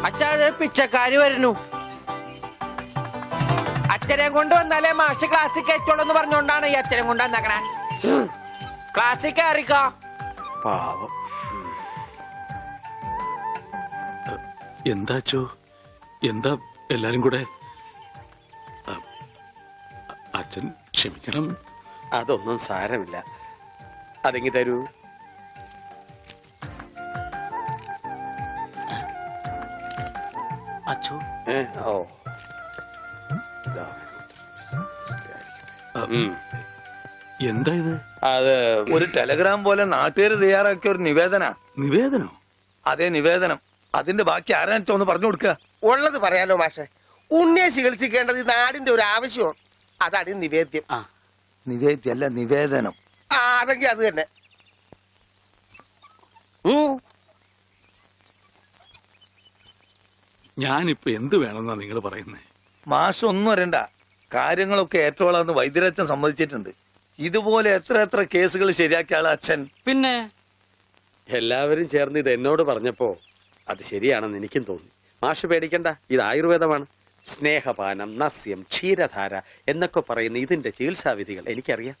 അച്ഛാ പിച്ചക്കാര് വരുന്നു. അച്ഛനെ കൊണ്ട് വന്നാലേ മാഷ് ക്ലാസ്സിൽ കയറ്റോളെന്ന് പറഞ്ഞോണ്ടാണ് ഈ അച്ഛനെ കൊണ്ട് വന്നേക്കണേ. ക്ലാസ്സിൽ കയറിക്കോ. പാവം. എന്താച്ചോ, എന്താ എല്ലാരും കൂടെ? അച്ഛൻ ക്ഷമിക്കണം. അതൊന്നും സാരമില്ല. അതെങ്കി തരൂ. അച്ഛോ. ഓ എന്താ ഇത്? അത് ഒരു ടെലഗ്രാം പോലെ നാട്ടുകാർ തയ്യാറാക്കിയ ഒരു നിവേദനോ? അതെ, നിവേദനം. അതിന്റെ ബാക്കി ആരാണെന്ന് ഒന്ന് പറഞ്ഞു കൊടുക്കുക. ഉള്ളത് പറയാലോ മാഷെ. ഉണ്ണിയെ ചികിത്സിക്കേണ്ടത് ഈ നാടിന്റെ ഒരു ആവശ്യമാണ്. അതാണ് നിവേദ്യം. നിവേദ്യല്ല, നിവേദനം. അതെങ്കിൽ അത് തന്നെ. ഞാനിപ്പോ എന്ത് വേണമെന്നാ നിങ്ങൾ പറയുന്നേ? മാഷ് ഒന്നും അറിയണ്ട. കാര്യങ്ങളൊക്കെ ഏറ്റോളാന്ന് വൈദ്യരച്ഛൻ സമ്മതിച്ചിട്ടുണ്ട്. ഇതുപോലെ എത്ര കേസുകൾ ശരിയാക്കിയ ആളാ അച്ഛൻ. പിന്നെ എല്ലാവരും ചേർന്ന് ഇത് എന്നോട് പറഞ്ഞപ്പോ അത് ശരിയാണെന്ന് എനിക്കും തോന്നി. മാഷ് പേടിക്കണ്ട, ഇത് ആയുർവേദമാണ്. സ്നേഹപാനം, നസ്യം, ക്ഷീരധാര എന്നൊക്കെ പറയുന്ന ഇതിന്റെ ചികിത്സാവിധികൾ എനിക്കറിയാം.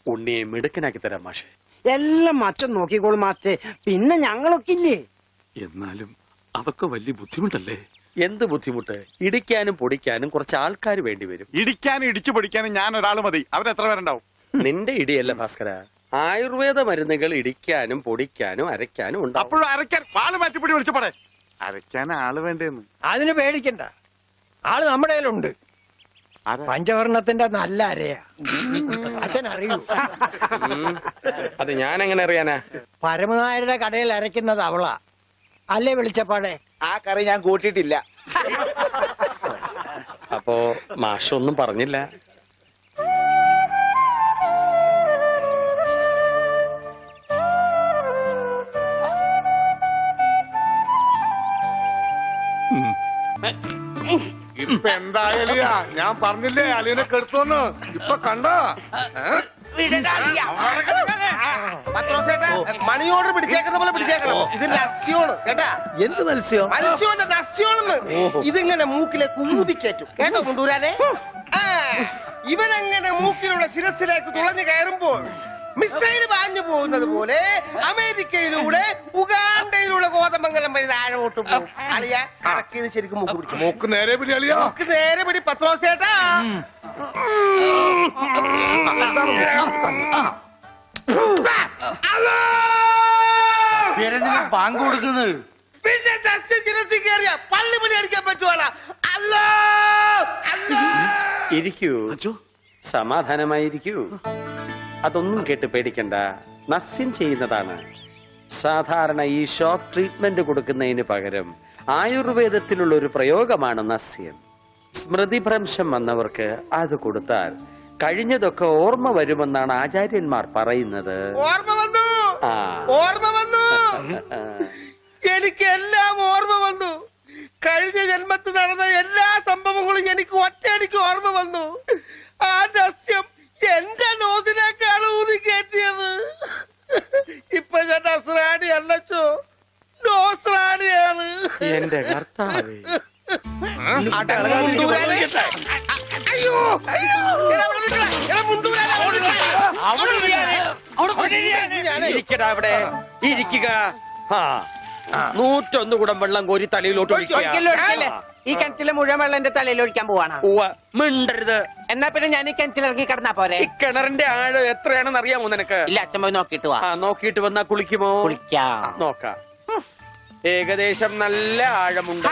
ഉണ്ണിയെ മിടുക്കനാക്കി തരാം മാഷെ. എല്ലാം അച്ഛൻ നോക്കിക്കോളും മാഷേ. പിന്നെ ഞങ്ങളൊക്കെ ഇല്ലേ? എന്നാലും അതൊക്കെ വലിയ ബുദ്ധിമുട്ടല്ലേ? എന്ത് ബുദ്ധിമുട്ട്? ഇടിക്കാനും പൊടിക്കാനും കുറച്ച് ആൾക്കാർ വേണ്ടി വരും. ഇടിക്കാനും ഇടിച്ചു പൊടിക്കാനും ഞാൻ ഒരാൾ മതി. അവരെത്ര പേരുണ്ടാവും? നിന്റെ ഇടിയല്ല ഭാസ്കര, ആയുർവേദ മരുന്നുകൾ ഇടിക്കാനും പൊടിക്കാനും അരയ്ക്കാനും ഉണ്ടാവും. അപ്പോഴും അരയ്ക്കാൻ പാല് മാറ്റിപ്പിടി വിളിച്ചു പറ. അരയ്ക്കാൻ ആള് വേണ്ടേന്ന്. അതിന് പേടിക്കണ്ട, ആള് നമ്മുടെ കയ്യിലുണ്ട്. പഞ്ചവർണത്തിന്റെ നല്ല അരയാ. അച്ഛൻ അറിയൂ. അത് ഞാൻ എങ്ങനെ അറിയാനാ? പരമനായരുടെ കടയിൽ അരയ്ക്കുന്നത് അവളാ. അല്ലേ വെളിച്ചപ്പാടെ? ആ കറി ഞാൻ കൂട്ടിയിട്ടില്ല. അപ്പോ മാഷൊന്നും പറഞ്ഞില്ല. ഇപ്പൊ എന്തായാലും ഞാൻ പറഞ്ഞില്ലേ അലിയനെ കെടുത്തോന്ന്. ഇപ്പൊ കണ്ടോ? മണിയോട് പിടിച്ചേക്കുന്ന പോലെ പിടിച്ചേക്കണം. ഇത് ലസ്യോണ് കേട്ടാ. എന്ത് മത്സ്യം? മത്സ്യോന്റെ നസ്യോണെന്ന്. ഇതിങ്ങനെ മൂക്കിലെ കുമുതിക്കേറ്റും കേട്ടോ കൊണ്ടുവരാനെ. ഇവനങ്ങനെ മൂക്കിലൂടെ ശിരസിലേക്ക് തുളഞ്ഞു കയറുമ്പോൾ മിസൈൽ പാഞ്ഞു പോകുന്നത് പോലെ അമേരിക്കയിലൂടെ ഉഗാണ്ടയിലൂടെ കോതമംഗലം വഴി താഴോട്ട് പോകും. അളിയ കറക്കിയത് ശരിക്കും മൂക്ക് പിടിച്ചു. മൂക്ക് നേരെ പിടി അളിയാ. മൂക്ക് നേരെ പിടി പത്രോസേട്ടാ. ബാങ്ക് കൊടുക്കുന്നത്. പിന്നെ ശിരസി കയറിയ പള്ളി പണി അടിക്കാൻ പറ്റുവാടാ. അല്ലോ ഇരിക്കൂ, സമാധാനമായിരിക്കൂ. അതൊന്നും കേട്ട് പേടിക്കണ്ട, നസ്യം ചെയ്യുന്നതാണ്. സാധാരണ ഈ ഷോക്ക് ട്രീറ്റ്മെന്റ് കൊടുക്കുന്നതിന് പകരം ആയുർവേദത്തിലുള്ള ഒരു പ്രയോഗമാണ് നസ്യം. സ്മൃതിഭ്രംശം വന്നവർക്ക് അത് കൊടുത്താൽ കഴിഞ്ഞതൊക്കെ ഓർമ്മ വരുമെന്നാണ് ആചാര്യന്മാർ പറയുന്നത്. ഓർമ്മ വന്നു, ഓർമ്മ വന്നു. എനിക്ക് എല്ലാം ഓർമ്മ വന്നു. കഴിഞ്ഞ ജന്മത്തിൽ നടന്ന എല്ലാ സംഭവങ്ങളും എനിക്ക് ഒറ്റയടിക്ക് ഓർമ്മ വന്നു. ആ നസ്യം എന്റെ നോസിലേക്കാണ് ഊതി കയറ്റിയത്. ഇപ്പൊ ഞാൻ നസ്രാണി അല്ലച്ചോ, നോസ്രാണിയാണ്. എന്റെ കർത്താവേ. അയ്യോ ഇരിക്കടാ അവിടെ, ഇരിക്കുക. 101 കുടം വെള്ളം കോരി തലയിലോട്ട് ഈ കിണറ്റിലെ മുഴുവൻ വെള്ളം എന്റെ തലയിൽ ഒഴിക്കാൻ പോവാണ്. മിണ്ടരുത്. എന്നാ പിന്നെ ഞാൻ ഈ കിണറ്റിലിറങ്ങി കിടന്നാ പോരെ? ഈ കിണറിന്റെ ആഴം എത്രയാണെന്ന് അറിയാമോ നിനക്ക്? ഇല്ല, അച്ഛൻ പോയി നോക്കിട്ട് വാ. നോക്കിയിട്ട് വന്നാ കുളിക്കുമോ? കുളിക്കാം. നോക്കാം. ഏകദേശം നല്ല ആഴമുണ്ട്.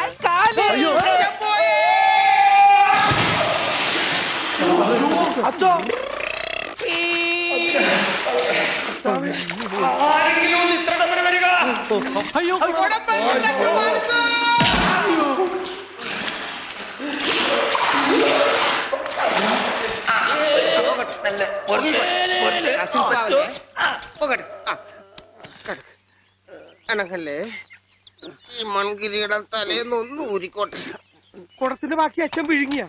അച്ഛോ അനക്കല്ലേ ഈ മൺകിരിയുടെ തലേന്നൊന്നും ഊരിക്കോട്ടെ. കുടത്തിന്റെ ബാക്കി അച്ഛൻ വിഴുങ്ങിയ.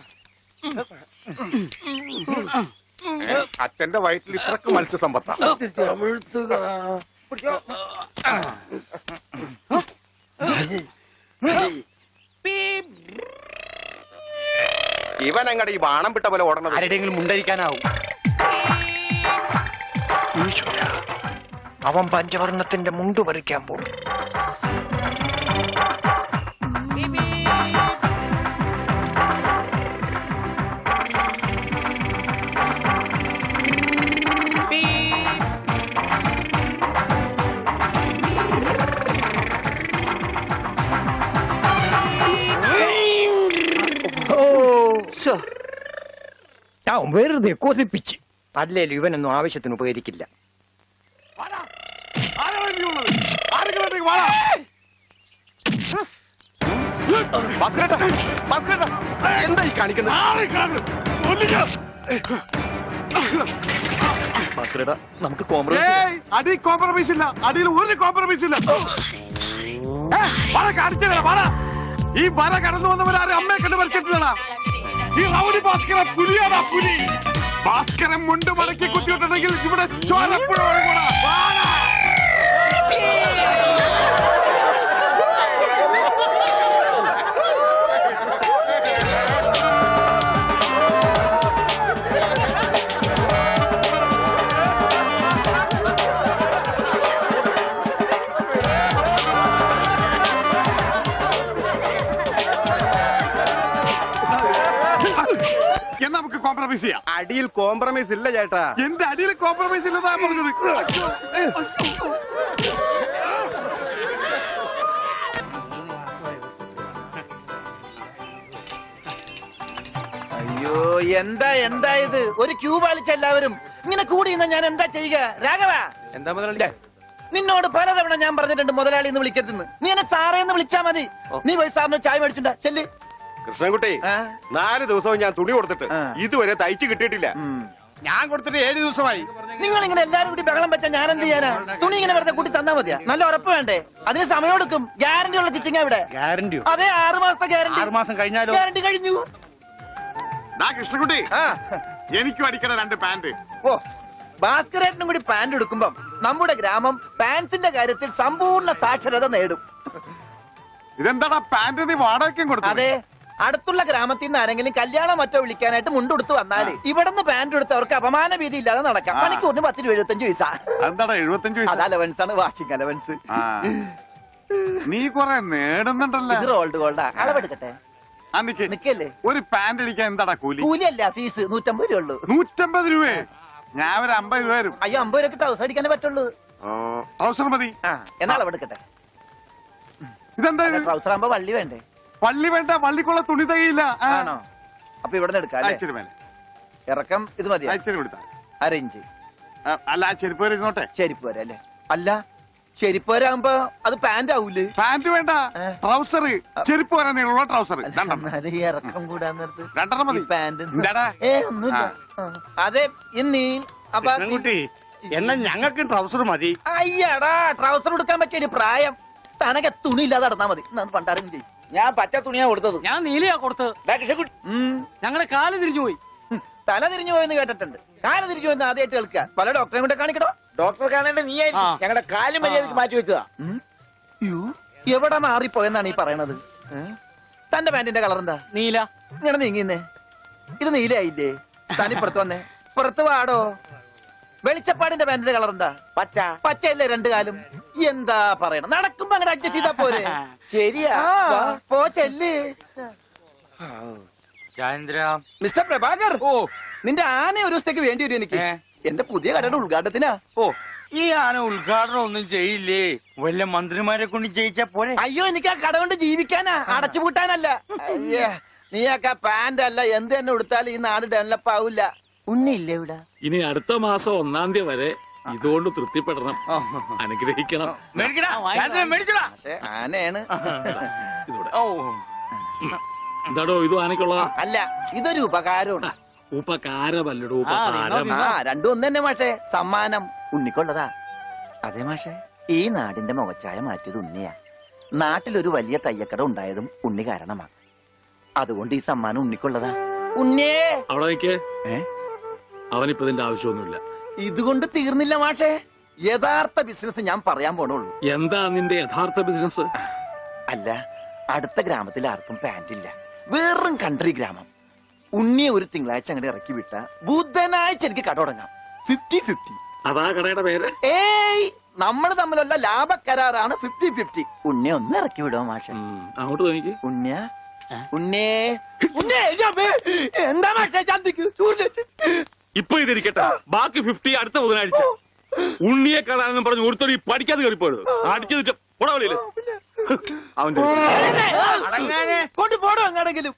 അച്ഛന്റെ വയറ്റിൽ ഇത്രക്ക് മത്സ്യസമ്പത്താ. ഇവൻ അങ്ങടെ ഈ ബാണം വിട്ട പോലെ ഓടണത് ആരുടെയെങ്കിലും മുണ്ടരിക്കാനാവും. അവൻ പഞ്ചവർണ്ണത്തിന്റെ മുണ്ടു പറിക്കാൻ പോകും. വെറുതെ കൊതിപ്പിച്ച് അല്ലേലും ഇവനൊന്നും ആവശ്യത്തിന് ഉപകരിക്കില്ല. എന്തായി കാണിക്കുന്നത്? നമുക്ക് കോംപ്രമൈസ് അടി കോംപ്രമൈസ് ഇല്ല, അടിയിൽ ഒരു കോംപ്രമൈസ് ഇല്ല. ഈ വര കടന്നു വന്നവരാരും അമ്മയെ കണ്ട് മരിച്ചിട്ടില്ലടാ. ഈ റൗഡി ഭാസ്കരൻ പുലിയാടാ, പുലി. ഭാസ്കരൻ മുണ്ട് മടക്കി കുത്തിയിട്ടുണ്ടെങ്കിൽ ഇവിടെ ചോരപ്പുഴ ഒഴുകൂടാ. വാടാ. എന്നാ നമുക്ക് കോംപ്രമൈസ് ചെയ്യാം. അടിയിൽ കോംപ്രമൈസ് ഇല്ല ചേട്ടാ. എന്റെ അടിയിൽ കോംപ്രമൈസ് ഇല്ലെന്നാ പറഞ്ഞത്. അയ്യോ, എന്താ ഇത്? ഒരു ക്യൂ പാലിച്ച എല്ലാവരും ഇങ്ങനെ കൂടി നിന്നാ ഞാൻ എന്താ ചെയ്യുക? രാഘവ, എന്താ മുതലാളി? നിന്നോട് പലതവണ ഞാൻ പറഞ്ഞിട്ടുണ്ട് മുതലാളി എന്ന് വിളിക്കരുതെന്ന്. നീ എന്നെ സാറേ എന്ന് വിളിച്ചാ മതി. നീ പോയി സാറിന് ചായ മേടിച്ചുണ്ടാ ചെല്ല്. കൃഷ്ണൻകുട്ടി, ആ? 4 ദിവസവും ഞാൻ തുണി കൊടുത്തിട്ട് ആ. ഇതുവരെ തയ്ച്ചു കിട്ടിയിട്ടില്ല. ഞാൻ കൊടുത്തിട്ട് 7 ദിവസമായി. നിങ്ങൾ ഇങ്ങനെ എല്ലാരും കൂടി ബഹളം വെച്ചാൽ ഞാൻ എന്ത് ചെയ്യാനാ? തുണി ഇങ്ങനെ വെറുതെ കൂട്ടി തന്നാ മതിയാ? നല്ല ഉറപ്പ് വേണ്ടേ? അതിന് സമയം എടുക്കും. ഗ്യാരണ്ടി ഉള്ള സ്റ്റിച്ചിങ് ഇവിടെ. ഗ്യാരണ്ടിയോ? അതെ, 6 മാസത്തെ ഗ്യാരണ്ടി. 6 മാസം കഴിഞ്ഞാലോ? ഗ്യാരണ്ടി കഴിഞ്ഞു. കൃഷ്ണൻകുട്ടി, ആ, എനിക്കും അടിക്കണ 2 പാന്റ്. ഓ, ഭാസ്കരേട്ടനും കൂടി പാന്റ് എടുക്കുമ്പം നമ്മുടെ ഗ്രാമം പാൻസിന്റെ കാര്യത്തിൽ സമ്പൂർണ്ണ സാക്ഷരത നേടും. ഇതെന്താടാ പാന്റ് നീ വാടകയ്ക്കും കൊടുത്തു? അതെ, അടുത്തുള്ള ഗ്രാമത്തിൽ നിന്ന് ആരെങ്കിലും കല്യാണം മറ്റോ വിളിക്കാനായിട്ട് മുണ്ടെടുത്ത് വന്നാല് ഇവിടുന്ന് പാന്റ് എടുത്ത് അവർക്ക് അപമാന ഭീതി ഇല്ലാതെ നടക്കാം. മണിക്കൂറിന് 10 രൂപ 75 പൈസ. എന്താടാ 75 അത് അലവൻസ് ആണ്, വാഷിംഗ് അലവൻസ്. ആ. നീ കൊറേ നേടുന്നുണ്ടല്ലോ. ഇത് റോൾഡ് ഗോൾഡാ. അളവെടുക്കട്ടെ? നിക്കല്ലേ? ഒരു പാന്റ് അടിക്കാൻ എന്താടാ കൂലി? കൂലിയല്ല, ഫീസ് 150 രൂപ ഉള്ളൂ. 150 രൂപ? ഞാൻ ഒരു 50 രൂപ വരും. അയ്യോ, 50 രൂപയ്ക്ക് ട്രൗസർ അടിക്കാനേ പറ്റുള്ളൂ. ട്രൗസർ മതി. ആ, എന്നാ അളവെടുക്കട്ടെ? ഇതെന്താ ഇത്? ട്രൗസർ ആകുമ്പോ വള്ളി വേണ്ടേ? പള്ളി വേണ്ട, പള്ളിക്കുള്ള തുണി തകയില്ല. ആണോ? അപ്പൊ ഇവിടെ നിന്ന് എടുക്കാം അല്ലേ? അയച്ചിരി മേലെ ഇറക്കം ഇത് മതി. അയച്ചിരി കൊടുത്താ. അരയിഞ്ച്. അല്ല, ആ ചെരുപ്പ് വരെ ഇരുന്നോട്ടെ. ചെരിപ്പ് വരെ അല്ലേ? അല്ല, ചെരിപ്പ് വരാകുമ്പോ അത് പാന്റ് ആവൂലേ? പാന്റ് വേണ്ട, ട്രൗസർ. ചെരുപ്പ് വരെ നീളമുള്ള ട്രൗസർ എന്നാലും ഈ ഇറക്കം കൂടാൻ നേരത്ത് 2 മതി. പാന്റ് എന്താടാ? ഒന്നുമില്ല. അതെ, ഇന്നീ അപ്പൊ എന്നാ ഞങ്ങൾക്ക് ട്രൗസർ മതി. അയ്യടാ, ട്രൗസർ എടുക്കാൻ പറ്റിയ ഒരു പ്രായം. തനക്ക് തുണി ഇല്ലാതെ നടന്നാ മതി. പണ്ടാരും ചെയ്യും. ഞാൻ പച്ച തുണിയാ കൊടുത്തത്. ഞാൻ നീലയാ കൊടുത്തത്. ഞങ്ങളുടെ കാല് തിരിഞ്ഞു പോയി. തല തിരിഞ്ഞു പോയെന്ന് കേട്ടിട്ടുണ്ട്. കാല് തിരിഞ്ഞു പോയെന്ന് ആദ്യമായിട്ട് കേൾക്കുക. പല ഡോക്ടറെ കൊണ്ട് കാണിക്കണോ? ഡോക്ടറെ കാണേണ്ട നീ ഞങ്ങളുടെ കാല് മര്യാദക്ക് മാറ്റി വെച്ചതാ. എവിടെ മാറിപ്പോയെന്നാണ് ഈ പറയണത്? തന്റെ പാന്റിന്റെ കളർ എന്താ? നീല. ഇങ്ങനെ നീങ്ങിന്നേ. ഇത് നീലയായില്ലേ? തനിപ്പുറത്ത് വന്നേ. പുറത്ത് വാടോ. വെളിച്ചപ്പാടിന്റെ പാന്റിന്റെ കളർ എന്താ? പച്ച. പച്ചയല്ലേ 2 കാലും? എന്താ പറയണം? നടക്കുമ്പോ അങ്ങനെ അഡ്ജസ്റ്റ് ചെയ്താ പോരെ? ശരിയാ. പോ ചെല്ല്. മിസ്റ്റർ പ്രഭാകർ, നിന്റെ ആന ഒരു ദിവസത്തേക്ക് വേണ്ടി വരും എനിക്ക്. എന്റെ പുതിയ കടയുടെ ഉദ്ഘാടനത്തിനാ. ഈ ആന ഉദ്ഘാടനം ഒന്നും ചെയ്യില്ലേ? വല്ല മന്ത്രിമാരെ കൊണ്ട് ചെയ്യിച്ചാ പോലെ. അയ്യോ, എനിക്ക് ആ കട കൊണ്ട് ജീവിക്കാനാ, അടച്ചുപൂട്ടാനല്ല. അയ്യേ, നീയൊക്കെ പാന്റ് അല്ല എന്ത് തന്നെ കൊടുത്താലും ഈ നാട് ഡെവലപ്പ് ആവില്ല. ഉണ്ണിയില്ലേ ഇവിടെ? ഇനി അടുത്ത മാസം 1-ാം തീയതി വരെ ഇതുകൊണ്ട് തൃപ്തിപ്പെടണം, അനുഗ്രഹിക്കണം. പക്ഷേ ആനയാണ്. ഇതൂടെ. എന്താടോ ഇത് ആനയ്ക്കുള്ളതാ? അല്ല, ഇതൊരു ഉപകാരമാണ്. ഉപകാരമല്ലടോ, ഉപകാരം. രണ്ടും ഒന്ന് തന്നെ മാഷേ. സമ്മാനം ഉണ്ണിക്കൊള്ളതാ. അതെ മാഷേ, ഈ നാടിന്റെ മുഖച്ഛായ മാറ്റിയത് ഉണ്ണിയാ. നാട്ടിലൊരു വലിയ തയ്യക്കട ഉണ്ടായതും ഉണ്ണി കാരണമാണ്. അതുകൊണ്ട് ഈ സമ്മാനം ഉണ്ണിക്കൊള്ളതാ. ഉണ്ണിയേ, അവിടെ നിൽക്കേ. അവനിപ്പോ ഇതിന്റെ ആവശ്യമൊന്നുമില്ല. ഇതുകൊണ്ട് തീർന്നില്ല മാഷേ. യഥാർത്ഥ ബിസിനസ് ഞാൻ പറയാൻ പോണുള്ളൂ. എന്താ നിന്റെ യഥാർത്ഥ ബിസിനസ്? അല്ല, അടുത്ത ഗ്രാമത്തിൽ ആർക്കും പാന്റ് ഇല്ല. വെറും കൺട്രി ഗ്രാമം. ഉണ്ണിയെ ഒരു തിങ്കളാഴ്ച അങ്ങോട്ട് ഇറക്കി വിട്ട ബുധനാഴ്ച എനിക്ക് കട തുടങ്ങാം. 50-50. അതാ കടയുടെ പേര്. ഏയ്, നമ്മൾ തമ്മിലുള്ള ലാഭക്കരാറാണ് 50-50. ഉണ്ണിയെ ഒന്ന് ഇറക്കി വിടുമോ മാഷെ? അങ്ങോട്ട് തോന്നിക്ക്. ഉണ്ണിയ ഉണ്ണേ ഉണ്ണേ, എന്താ മാഷെ ചന്തിക്ക് ചൂട്? ഇപ്പൊ ഇതിരിക്കട്ടെ, ബാക്കി 50 അടുത്ത ബുധനാഴ്ച. ഉണ്ണിയെ കാണാനെന്നും പറഞ്ഞു ഒരുത്തോടി പഠിക്കാതെ കയറിപ്പോയത് അടിച്ചു പോടാ വെളിയില്. അവന്റെ കൊണ്ടുപോടോ എങ്ങാണെങ്കിലും.